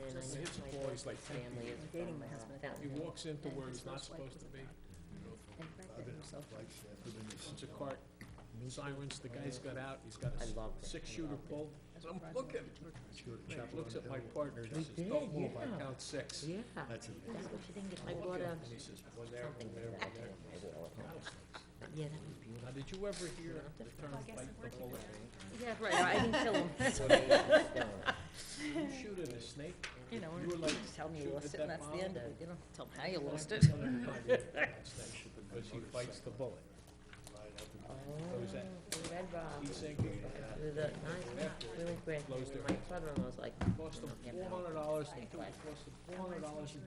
then I knew Hits a my ball, he's like husband's 10 family feet. is Dating from my husband. He Fountain Hill. walks into And where his he's not first wife supposed to was be. And Brett did himself. Comes a cart, sirens, the guy's got out, he's got I a loved it. six-shooter pulled. That's I'm what looking, he looks at my partner, and he says, don't move, I count six. Yeah, that's what you didn't get. I bought a, And he says, one there, something one for there, that one there. too. I will. Rattlesnakes. Yeah, that was beautiful. Now, did you ever hear the term bite the bullet? Yeah, right, I didn't kill him. You shoot at a snake, You know, you were like, just tell me you shooting lost at it, and that that's the end of bottle? it, you don't tell them how you lost it. because he bites the bullet. Oh, Goes that, red rock. he's sinking, With a nice, really great. Blows And the- my brother-in-law was like, cost him $400, and two, it cost him $400 in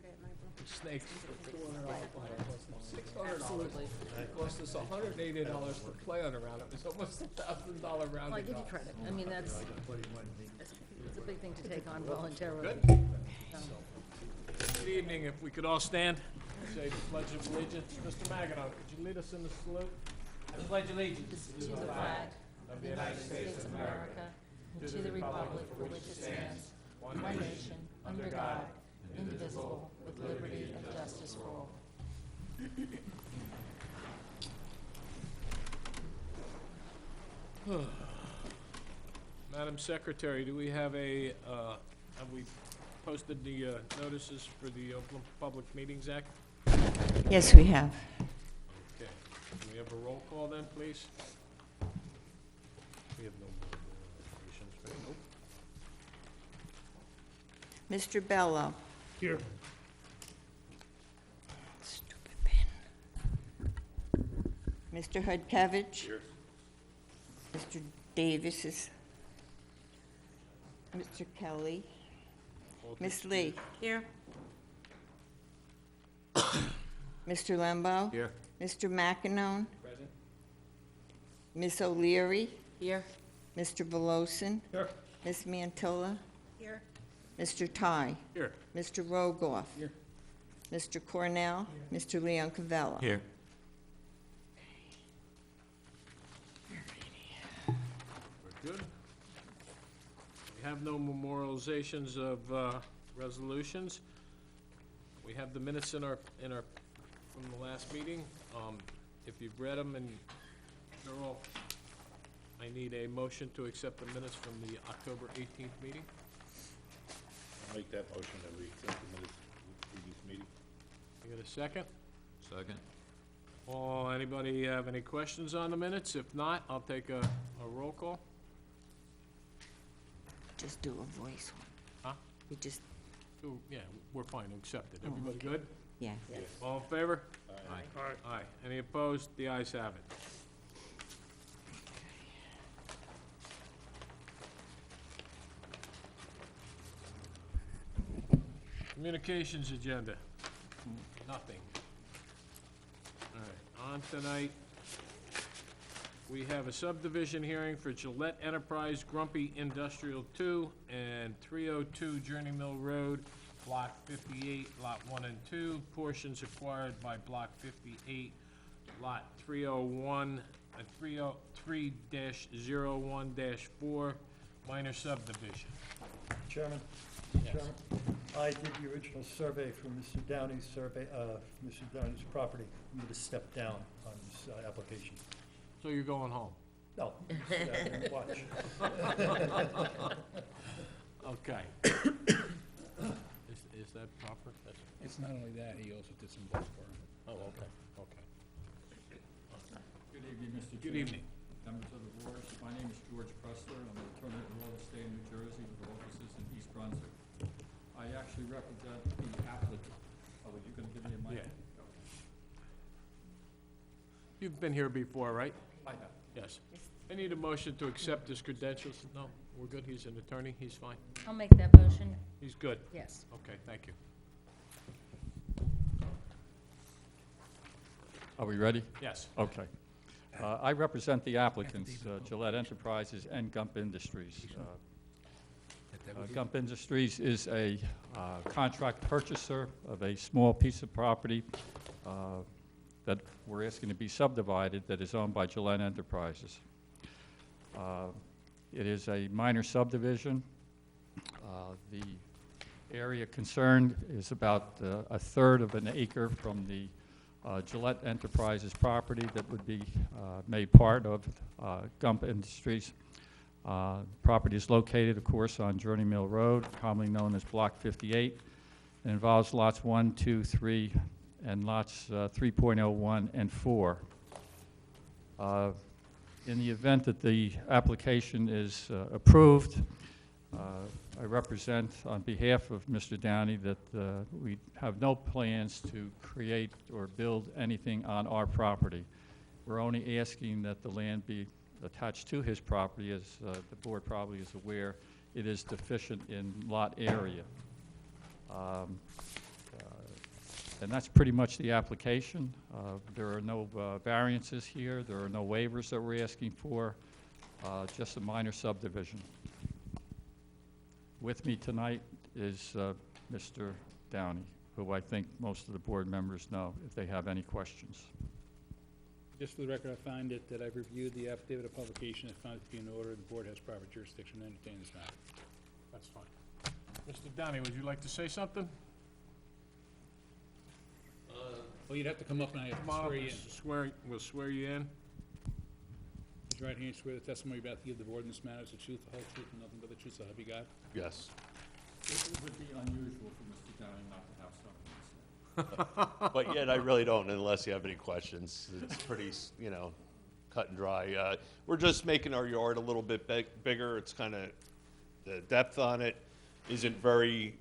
snakes, $400, cost him $600. Absolutely. It cost us $180 to play on a round, it was almost $1,000 round. Well, I give you credit, I mean, that's, it's a big thing to take on voluntarily. Good. Good evening, if we could all stand, say the Pledge of Allegiance. Mr. Magino, could you lead us in the salute? I pledge allegiance To the flag of the United States of America, and to the republic for which it stands, one nation, under God, indivisible, with liberty and justice for all. Madam Secretary, do we have a, have we posted the notices for the Open Public Meetings Act? Yes, we have. Okay. Can we have a roll call then, please? We have no more resolutions, right? Nope. Mr. Bello. Here. Stupid pen. Mr. Hudkevich. Here. Mr. Davis is. Mr. Kelly. Miss Lee. Here. Mr. Lembo. Here. Mr. McEnone. Present. Miss O'Leary. Here. Mr. Velosin. Here. Miss Mantilla. Here. Mr. Ty. Here. Mr. Rogoff. Here. Mr. Cornell. Mr. Leon Cavella. Here. We're good. We have no memorializations of resolutions. We have the minutes in our, from the last meeting. If you've read them and they're all, I need a motion to accept the minutes from the October 18th meeting. I'll make that motion that we accept the minutes of the previous meeting. You got a second? Second. Anybody have any questions on the minutes? If not, I'll take a roll call. Just do a voice one. Huh? You just, Oh, yeah, we're fine, accepted. Everybody good? yeah. All in favor? Aye. Aye. Any opposed? The ayes have it. Communications agenda, nothing. All right, on tonight, we have a subdivision hearing for Gillette Enterprise Grumpy Industrial 2 and 302 Journey Mill Road, Block 58, Lot 1 and 2, portions acquired by Block 58, Lot 301, 303-01-4, minor subdivision. Chairman, Chairman, I did the original survey for Mr. Downey's survey, Mr. Downey's property. I'm going to step down on this application. So you're going home? No, sit down and watch. Okay. Is that proper? That's, It's not only that, he also did some bulk burn. oh, okay, okay. Good evening, Mr. Good Chairman, evening. members of the board. My name is George Pressler. I'm an attorney at law of the state of New Jersey with offices in East Brunswick. I actually represent the applicant. Oh, are you going to give me a mic? Yeah. You've been here before, right? I have. Yes. I need a motion to accept his credentials. No, we're good. He's an attorney. He's fine. I'll make that motion, He's good. yes. Okay, thank you. Are we ready? Yes. Okay. I represent the applicants, Gillette Enterprises and Gump Industries. Gump Industries is a contract purchaser of a small piece of property that we're asking to be subdivided that is owned by Gillette Enterprises. It is a minor subdivision. The area concerned is about a third of an acre from the Gillette Enterprises property that would be made part of Gump Industries. Property is located, of course, on Journey Mill Road, commonly known as Block 58. It involves lots 1, 2, 3, and lots 3.01 and 4. In the event that the application is approved, I represent on behalf of Mr. Downey that we have no plans to create or build anything on our property. We're only asking that the land be attached to his property. As the board probably is aware, it is deficient in lot area. And that's pretty much the application. There are no variances here. There are no waivers that we're asking for, just a minor subdivision. With me tonight is Mr. Downey, who I think most of the board members know if they have any questions. Just for the record, I find that I've reviewed the affidavit of publication. I found it to be in order. The board has proper jurisdiction to entertain this matter. That's fine. Mr. Downey, would you like to say something? Well, you'd have to come up and I have Come to on up swear and you in. we'll swear you in. Raise your right hand, swear the testimony you're about to give the board in this matter is the truth, the whole truth, and nothing but the truth, so help you God. Yes. It would be unusual for Mr. Downing not to have something to say. But yet, I really don't, unless you have any questions. It's pretty, you know, cut and dry. We're just making our yard a little bit bigger. It's kind of, the depth on it isn't very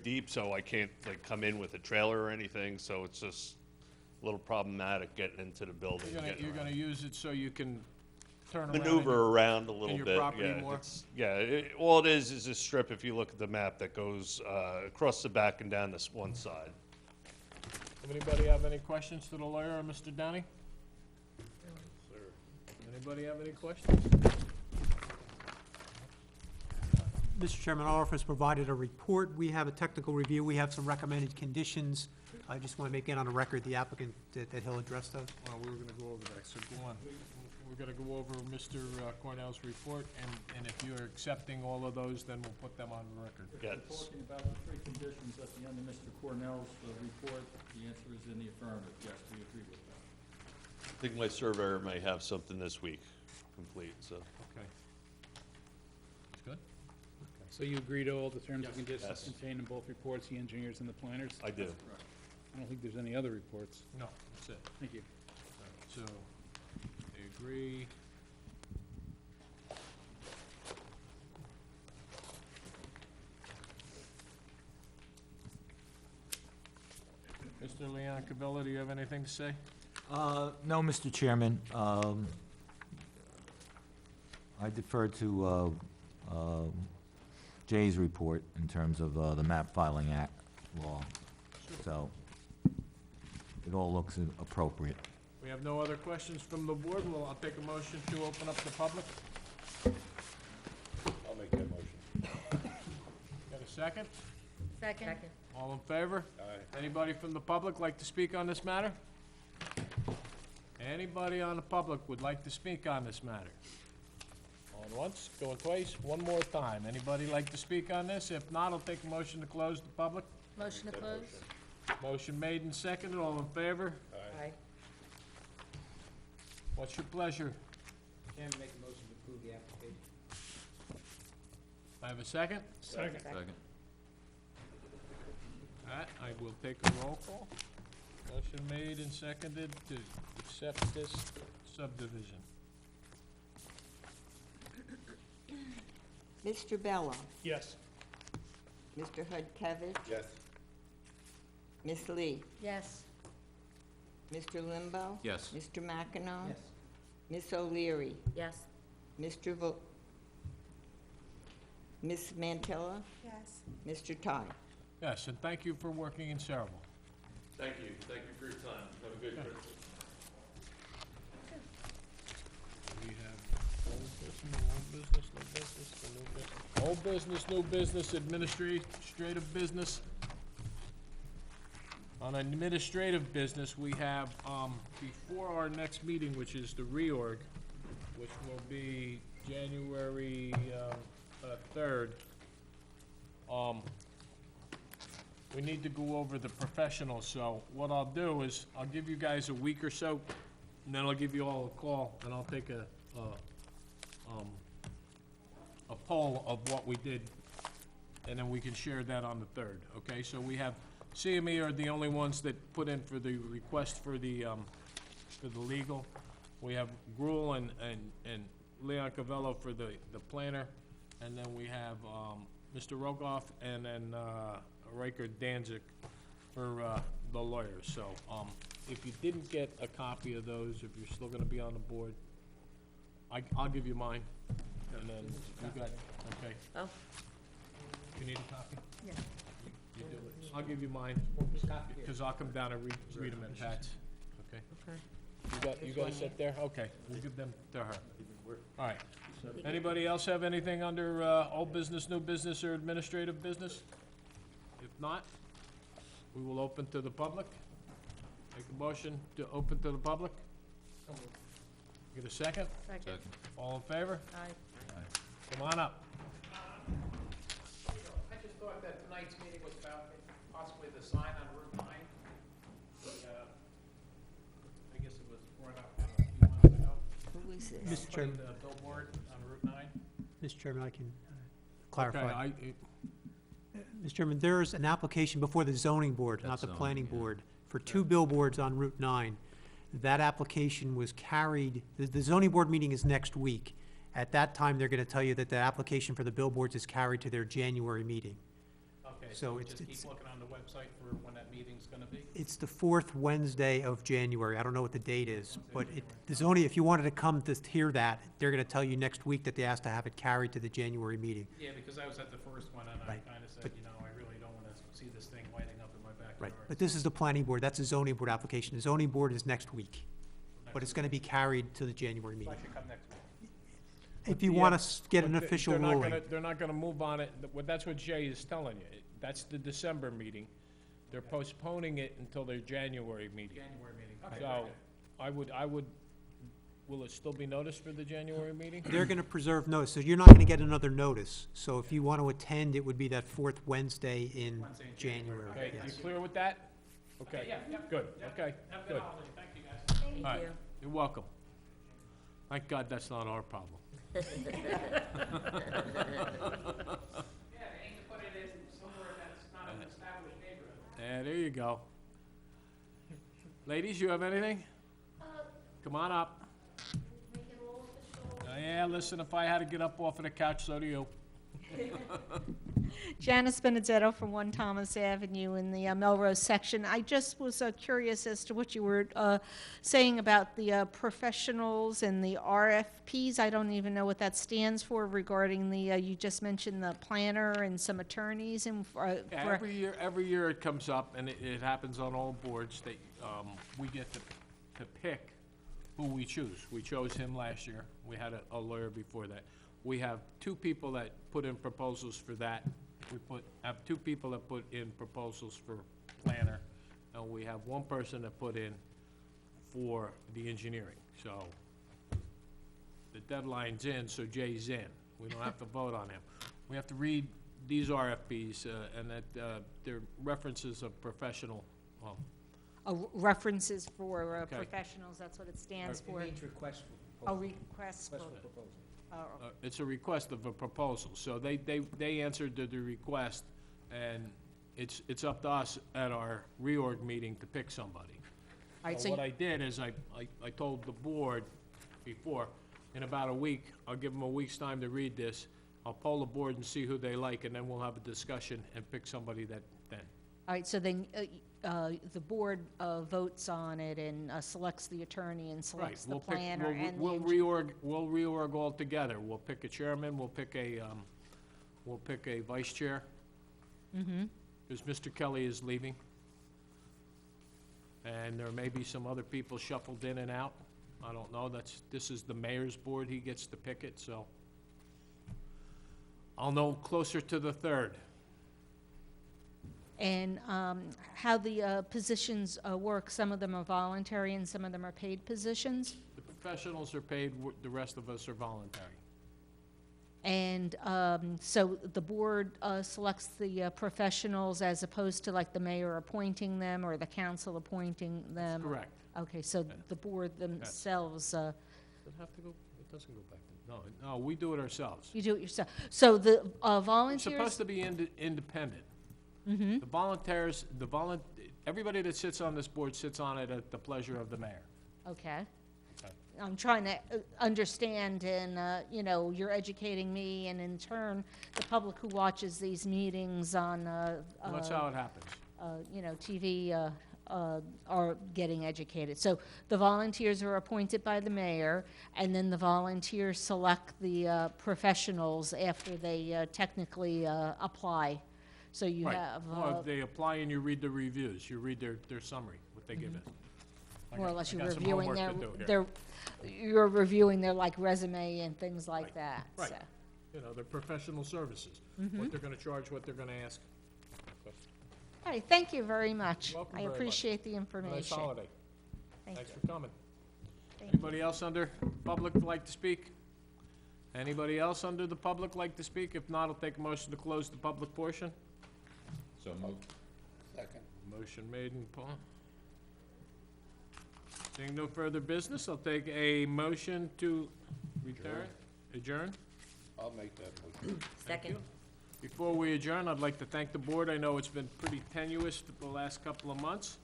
deep, so I can't, like, come in with a trailer or anything, so it's just a little problematic getting into the building. You're gonna use it so you can turn around. Maneuver around a little your bit, property yeah. more? All it is a strip, if you look at the map, that goes across the back and down this one side. Anybody have any questions to the lawyer or Mr. Downey? Anybody have any questions? Mr. Chairman, our office provided a report. We have a technical review. We have some recommended conditions. I just want to make it on the record, the applicant, that he'll address those. Well, we were gonna go over that, so go on. We're gonna go over Mr. Cornell's report, and if you're accepting all of those, then we'll put them on the record. Yes. We're talking about the three conditions at the end of Mr. Cornell's report. The answer is in the affirmative. Yes, we agree with that. I think my surveyor may have something this week complete, so. Okay. That's good? So you agree to all the terms and conditions Yes. contained in both reports, the engineers and the planners? I do. I don't think there's any other reports. No, that's it. Thank you. So, they agree. Mr. Leon Cavella, do you have anything to say? No, Mr. Chairman. I defer to Jay's report in terms of the map filing act law. So it all looks appropriate. We have no other questions from the board. Well, I'll take a motion to open up the public. I'll make that motion. Got a second? Second. All in favor? Aye. Anybody from the public like to speak on this matter? Anybody on the public would like to speak on this matter? Going once, going twice, one more time. Anybody like to speak on this? If not, I'll take a motion to close the public. Motion to close? Motion made and seconded, all in favor? Aye. What's your pleasure? Chairman, make a motion to approve the application. I have a second? Second. All right, I will take a roll call. Motion made and seconded to accept this subdivision. Mr. Bella, Yes. Mr. Hudkevich, Yes. Miss Lee, Yes. Mr. Limbo, Yes. Mr. McEnon, Yes. Miss O'Leary, Yes. Mr. Miss Mantilla, Yes. Mr. Ty. Yes, and thank you for working in Cerebral. Thank you for your time. Have a good Christmas. We have old business, new business, new business, old business, new business, administrative business. On administrative business, we have, before our next meeting, which is the reorg, which will be January 3rd, we need to go over the professionals, so what I'll do is, I'll give you guys a week or so, and then I'll give you all a call, and I'll take a poll of what we did, and then we can share that on the 3rd, okay? So we have, CME are the only ones that put in for the request for the legal. We have Gruel and Leon Cavello for the planner, and then we have, Mr. Rogoff and then, Riker Danzig for, the lawyers. So, if you didn't get a copy of those, if you're still gonna be on the board, I'll give you mine, and then you got, okay? Oh, You need a copy? yeah. You do it. I'll give you mine, because I'll come down and read them at Pat's, okay? Okay. You guys sit there? Okay, we'll give them to her. All right. Anybody else have anything under, old business, new business, or administrative business? If not, we will open to the public. Make a motion to open to the public. Get a second? Second. All in favor? Aye. Come on up. I just thought that tonight's meeting was about possibly the sign on Route 9. I guess it was brought up a few months ago. Who is this? Mr. Chairman, The billboard on Route 9. Mr. Chairman, I can clarify. Okay, Mr. Chairman, there's an application before the zoning board, not the planning board, for 2 billboards on Route 9. That application was carried, the zoning board meeting is next week. At that time, they're gonna tell you that the application for the billboards is carried to their January meeting. Okay, So so we it's- just it's- keep looking on the website for when that meeting's gonna be? It's the 4th Wednesday of January. I don't know what the date is, but the zoning, if you wanted to come to hear that, they're gonna tell you next week that they asked to have it carried to the January meeting. Yeah, because I was at the first one, and I Right, kinda said, but- you know, I really don't wanna see this thing lighting up in my backyard. Right, but this is the planning board, that's a zoning board application. The zoning board is next week, but it's gonna be carried to the January So meeting. I should come next week. If you Yeah, wanna get an but they- official they're not ruling. gonna- They're not gonna move on it, that's what Jay is telling you. That's the December meeting. They're postponing it until their January meeting. January meeting. Okay, very So, good. I would, will it still be noticed for the January meeting? They're gonna preserve notice, so you're not gonna get another notice. So if you want to attend, it would be that 4th Wednesday in Wednesday in January, Okay, you yes. clear with that? Okay, Yeah, yeah. good, Yeah. okay, Have a good good. holiday, thank you, guys. Thank All right, you. you're welcome. Thank God that's not our problem. Yeah, they aim to put it in somewhere that's not an established neighborhood. Yeah, there you go. Ladies, you have anything? Come on up. Yeah, listen, if I had to get up off of the couch, so do you. Janice Benedetto from 1 Thomas Avenue in the Melrose section. I just was curious as to what you were saying about the professionals and the RFPs. I don't even know what that stands for regarding the, you just mentioned the planner and some attorneys and Yeah, for, every year it comes up, and it happens on all boards, that, we get to pick who we choose. We chose him last year. We had a lawyer before that. We have 2 people that put in proposals for that. Have 2 people that put in proposals for planner, and we have 1 person that put in for the engineering. So, the deadline's in, so Jay's in. We don't have to vote on him. We have to read these RFPs, and that, they're references of professional, references for Okay. professionals, that's what it stands for. request A request for, proposal. it's a request of a proposal, so they answered to the request, and it's up to us at our reorg meeting to pick somebody. All right, So so what you- I did is I told the board before, in about a week, I'll give them a week's time to read this, I'll poll the board and see who they like, and then we'll have a discussion and pick somebody that then. all right, so then the board votes on it and selects the attorney and Right, selects the we'll pick, planner and the we'll engineer. reorg all together. We'll pick a chairman, we'll pick a vice chair. Mm-hmm. Because Mr. Kelly is leaving. And there may be some other people shuffled in and out. I don't know, this is the mayor's board, he gets to pick it, so. I'll know closer to the 3rd. And how the positions work, some of them are voluntary and some of them are paid positions? The professionals are paid, the rest of us are voluntary. And And so the board selects the professionals as opposed to like the mayor appointing them or the council appointing them? Correct. Okay, so the board themselves, Does it have to go, it doesn't go back to, no, we do it ourselves. you do it yourself. So the We're volunteers? supposed to be independent. The volunteers, everybody that sits on this board sits on it at the pleasure of the mayor. Okay. Okay. I'm trying to understand, and, you know, you're educating me, and in turn, the public who watches these meetings on, Well, that's how it happens. you know, TV are getting educated. So the volunteers are appointed by the mayor, and then the volunteers select the professionals after they technically apply. So you Right. have, Well, if they apply and you read the reviews, you read their summary, what they give it. more or less, I you're got some reviewing homework to do here. you're reviewing their like resume and things like that. Right. So. You know, their professional services, Mm-hmm. what they're gonna charge, what they're gonna ask. All right, thank you very much. Welcome I very much. appreciate the Nice information. holiday. Thank Thanks you. for coming. Thank you. Anybody else under public like to speak? Anybody else under the public like to speak? If not, I'll take a motion to close the public portion. So moved. Second. Motion made and Paul. Seeing no further business, I'll take a motion to adjourn. I'll make that motion. Second. Before we adjourn, I'd like to thank the board. I know it's been pretty tenuous the last couple of months.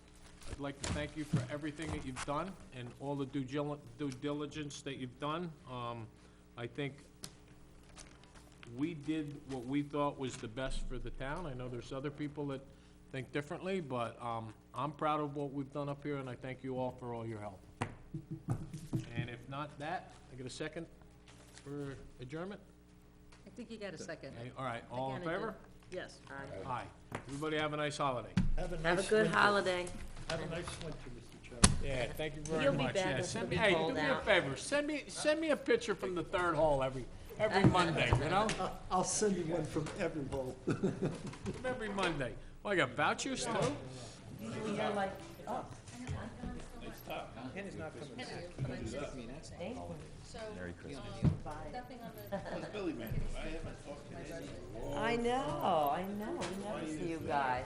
I'd like to thank you for everything that you've done and all the due diligence that you've done. I think we did what we thought was the best for the town. I know there's other people that think differently, but I'm proud of what we've done up here, and I thank you all for all your help. And if not that, I get a second for adjournment? I think you got a second. Okay, all right, all in Again, I do. favor? Yes. Aye. Aye. Everybody have a nice holiday. Have a Have nice a good winter. holiday. Have a nice winter, Mr. Chairman. Yeah, thank you very You'll be much. back, Yeah, it's send gonna me, be hey, do cold me a out. favor, send me a picture from the third hole every Monday, you know? I'll send you one from every bowl. Every Monday. Well, I got vouchers too? I know. We never see you guys.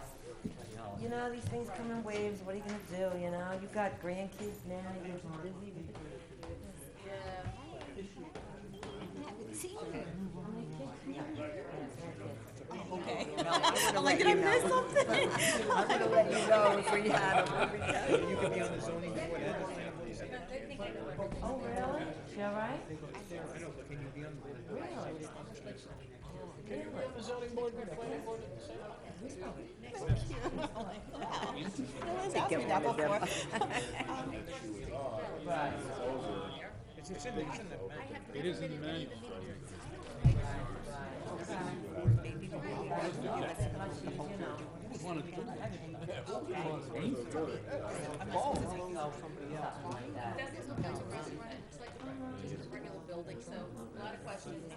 You know, these things come in waves. What are you gonna do, you know? You've got grandkids now, you're busy with the Okay. I'm like, did I miss something? I'm gonna let you know if we had them. You could be on the zoning board. Oh, really? She all right? Really? It is in the manual. Regular building, so a lot of questions.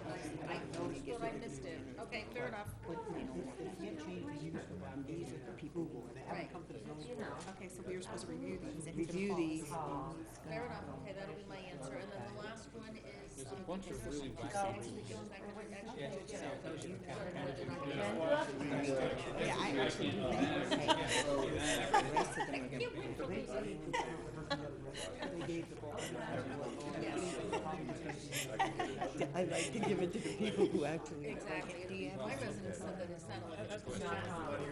I totally thought I missed it. Okay, fair enough. Right. Okay, so we were supposed to review these. Review these. Fair enough. Okay, that'll be my answer. And then the last one is, Bunch of really going back to Yeah, I actually do think. I like to give it to the people who actually. Exactly. My residents said that it sounded like it was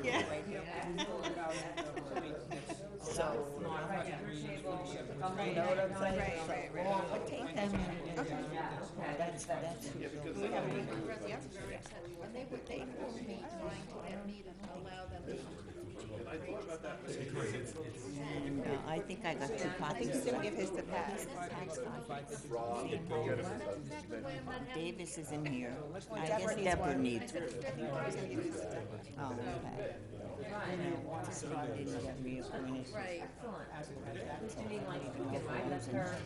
Yeah. So. You know what I'm saying? But take them. That's. And they told me trying to get me to allow them to. I think I got two copies. Still give his to Pat. Davis is in here. I guess Deborah needs it. Oh, okay. Didn't get reappointed. Right.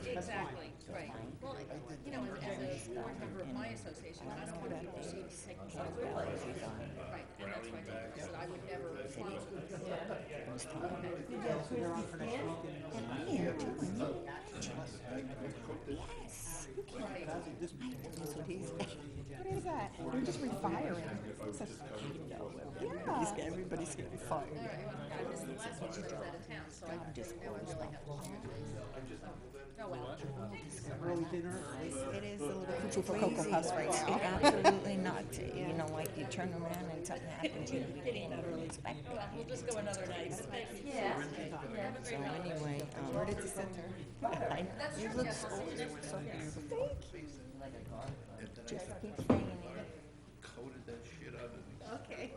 Exactly, right. Well, you know, as a board member of my association, I don't want to be perceived as taking sides. Right, and that's why I said I would never follow. Yes. that? We're just refiring. Yeah. Everybody's gonna be fired. This is the last one she was out of town, so I just know it's like oh, well. Early dinner? It is a little Cuckoo for crazy. Cocoa Puffs right now. Absolutely not. You know, like you turn around and something happens, you can't expect it. We'll just go another night. Yeah. So anyway, Where did you send her? you look so beautiful. Just keep saying it. Okay.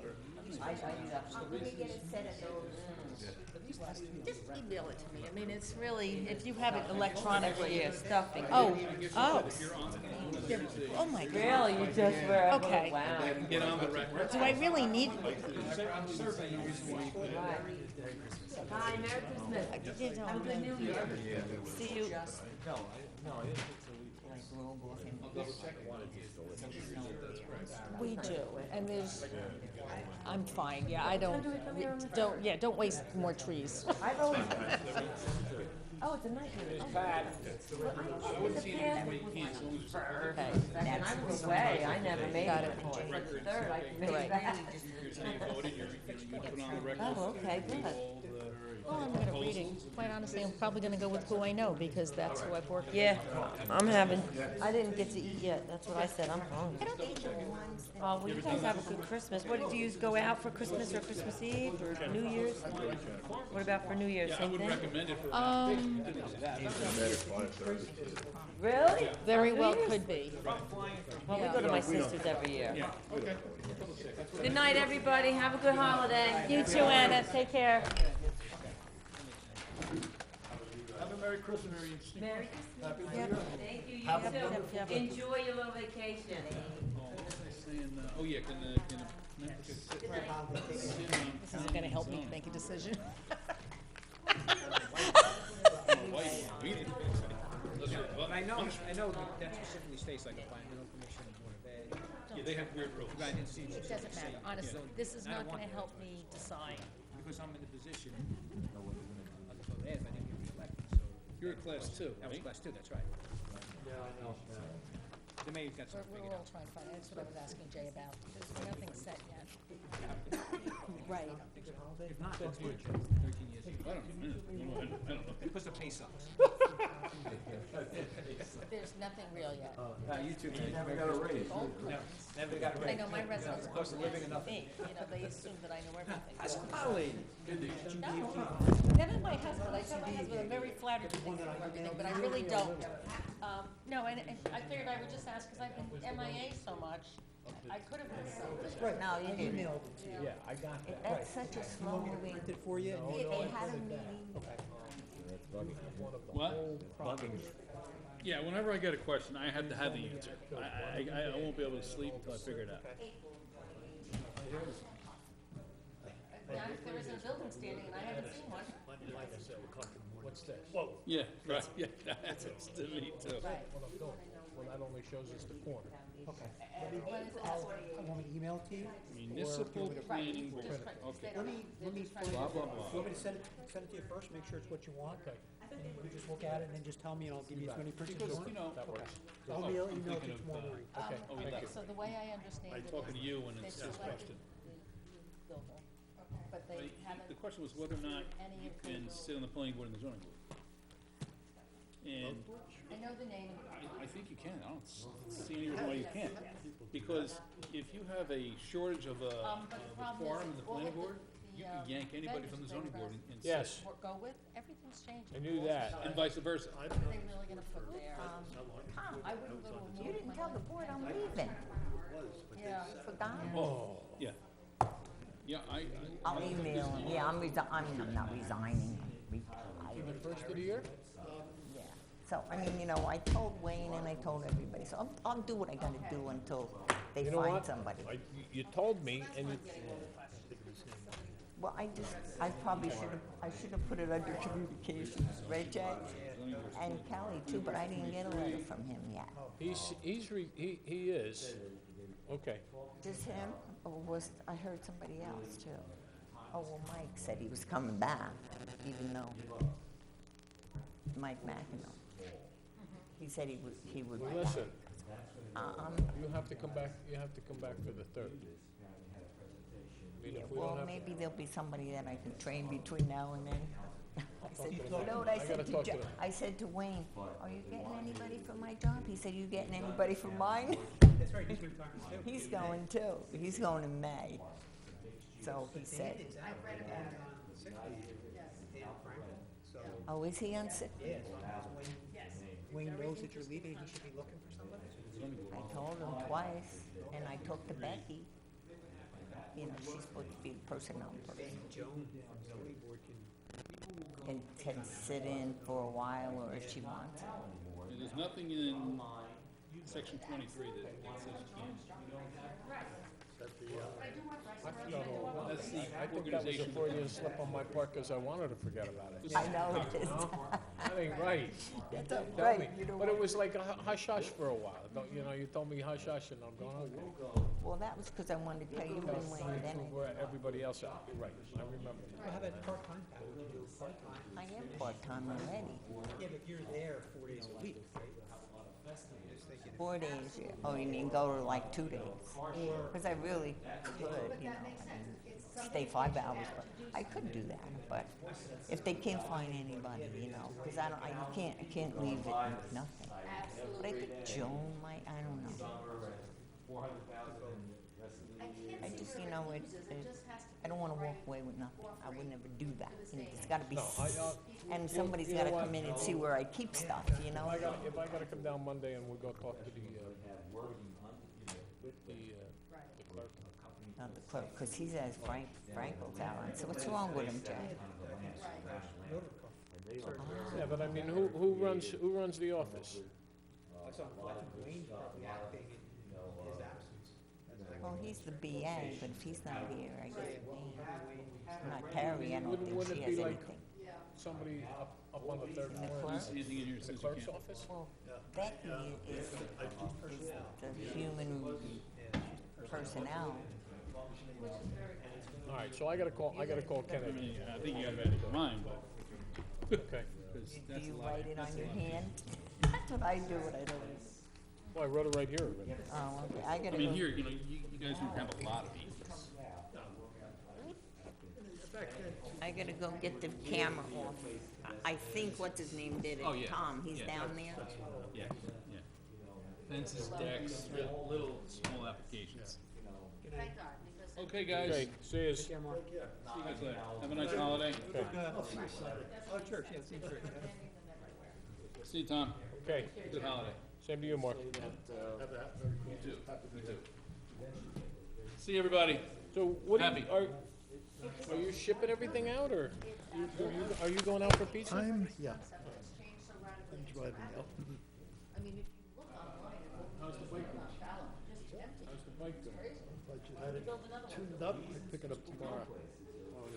Just email it to me. I mean, it's really, if you have it electronically, it's stuffing. Oh, Oh my God. Really? You just were, Okay. wow. Get on the record. do I really need? Hi, Merry Christmas. Have a good New Year. See you. We do, and there's, I'm fine, yeah, I don't waste more trees. I've always. Oh, it's a nightmare. I wouldn't see anything you can't Okay. And I was away, I never made Got it it. before. But the third, I made Right. that. You put on the record. Oh, okay, good. Well, I'm gonna read it, quite honestly, I'm probably gonna go with who I know, because that's who I've worked with. Yeah, I'm having, I didn't get to eat yet, that's what I said, I'm hungry. Oh, well, you guys have a good Christmas. What, did you go out for Christmas or Christmas Eve or New Year's? What about for New Year's, I same would thing? recommend it for. Really? Very well could be. Well, we go to my sister's every year. Good night, everybody, have a good holiday. You too, Anna, take care. Have a Merry Christmas. Merry Christmas. Thank you, you too. Enjoy your little vacation. Oh, yeah, This isn't gonna help me make a decision. I know that specifically states like environmental commission and Board of Ed. Yeah, they have weird rules. Right, it's- It doesn't matter, honestly, this is not gonna help me decide. Because I'm in the position of Board of Ed, I didn't get reelected, so. You're a class 2, That was right? class 2, that's right. Yeah, I know. The mayor's got something We're figured all out. trying to find, that's what I was asking Jay about, there's nothing set yet. Right. If not, that's good. 13 years. I don't know. Because the pay sucks. There's nothing real yet. You two, man. Never got a raise. Never got a raise. I know my residents are Cost of living asking enough. me, you know, they assume that I know everything. That's Holly. No, they're not my husband, I tell my husband I'm very flattered to think I know everything, but I really don't. No, and I figured I would just ask, because I've been MIA so much, I could have been something. No, you didn't. Emailed. Yeah, I got it. That's such a slow moving. Print it for you? They had a meeting. What? Yeah, whenever I get a question, I have to have the answer. I won't be able to sleep until I figure it out. Now, if there isn't a building standing, and I haven't seen one. What's this? Whoa. Yeah, right, yeah, that's to me too. Right. Well, that only shows us the corner. Okay. What is it? Want me to email it to you? Municipal planning board, Just print- okay. Let me, Blah, blah, blah. you want me to send it to you first, make sure it's what you want? Okay. And you just look at it and then just tell me and I'll give you as many prints as you Because, want? you know, I'll email it to you tomorrow morning. oh, you Okay, got so the way I understand I'm it talking to is you when they it's this selected question. the builder, but they But haven't, the question was whether or not Any you can sit on the planning board and the zoning board. And I know the name, I think you can, I don't see any reason why you can't. Because if you have a shortage of a but the problem quorum is, in the all planning of board, you can yank anybody from the zoning board and sit. Yes, go with, everything's changing. I knew that. And vice versa. What are they really gonna put there? I wouldn't go to a You meeting. didn't tell the board I'm leaving. Yeah. Forgot. Oh, yeah. Yeah, I'll email him. Yeah, I'm not resigning. I'm retiring. First of the year? Yeah. So, I mean, you know, I told Wayne and I told everybody, so I'll do what I gotta do until they You know find what? somebody. You told me, and you, Well, I probably should have put it under communications, right, Jay? And Kelly too, but I didn't get a letter from him yet. he is. Okay. Just him, or was, I heard somebody else too. Oh, well, Mike said he was coming back, even though, Mike McEnroe. He said he would. Well, listen, You have to come back, for the 3rd. I mean, if we don't Well, have- maybe there'll be somebody that I can train between now and then. I said, to you them. know what I I said gotta to talk to Jo- them. I said to Wayne, are you getting anybody for my job? He said, you getting anybody for mine? That's right, he's retiring too. He's going too. He's going in May. So he said, Dan is out, on sick leave, Dan Franklin, so, oh, is he on sick? yeah, so Wayne knows that you're leaving, he should be looking for somebody. I told him twice, and I talked to Becky. You know, she's supposed to be the personnel person. Joan from zoning board can Can sit in for a while, or if she wants. There's nothing in section 23 that says you can't. That's the I think that was a organization. Freudian slip on my part, because I wanted to forget about it. I know it is. That ain't right. That's You all tell right, me. you know But what? it was like a hush hush for a while. You know, you told me hush hush, and I'm going, okay. Well, that was because I wanted to tell you and Wayne, then For everybody else out, you're right, I remember. Well, how about part-time, Pat, would you do part-time? I am part-time already. Yeah, but you're there 4 days a week, right? Just thinking, 4 days, yeah. Oh, you mean go to like 2 days? Because I really could, you know, and stay 5 hours, but I could do that. But if they can't find anybody, you know, because I can't leave it with nothing. But I think Joan might, I don't know. I just, you know, I don't want to walk away with nothing. I would never do that. You know, it's got to be, and somebody's you know got to what? come in and see where I keep stuff, you know? If I gotta come down Monday and we'll go talk to the clerk. Not the clerk, because he says Frankel's out. I said, what's wrong with him, Jay? Yeah, but I mean, who runs the office? I saw Wayne probably acting in his absence. Well, he's the BA, but if he's not here, I guess Wayne. Not Terry, I don't think Wouldn't she it has be like anything. somebody up on the 3rd The floor? clerk? Anything in here that The says you clerk's can't. office? Well, Becky is the human personnel. All right, so I gotta call I Kennedy. mean, I think you got it in mind, but. Okay. Because Do that's a you lot. write it on your hand? That's what I do when I don't. Well, I wrote it right here already. Oh, okay, I I gotta mean, go. here, you know, you guys don't have a lot of meetings. I gotta go get the camera off. I think what's his name did it, Oh, yeah. Tom, he's Yeah. down there. Yeah, yeah. Fences, decks, little small applications. Okay, guys. Okay, see you. See you guys later. Have a nice holiday. I'll see you Sunday. Oh, church, yeah, see you church. See you, Tom. Okay, Good holiday. same to you, Mark. You too. You too. See you, everybody. So what Happy. are you shipping everything out, or are you going out for pizza? I'm driving out. How's the bike going? How's the bike going? I just had it tuned up, I pick it up tomorrow.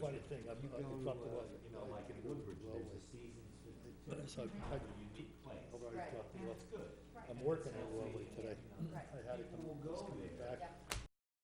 Funny thing, I can drop it off. So I've already dropped it off. I'm working at Raleigh today. I had to come back.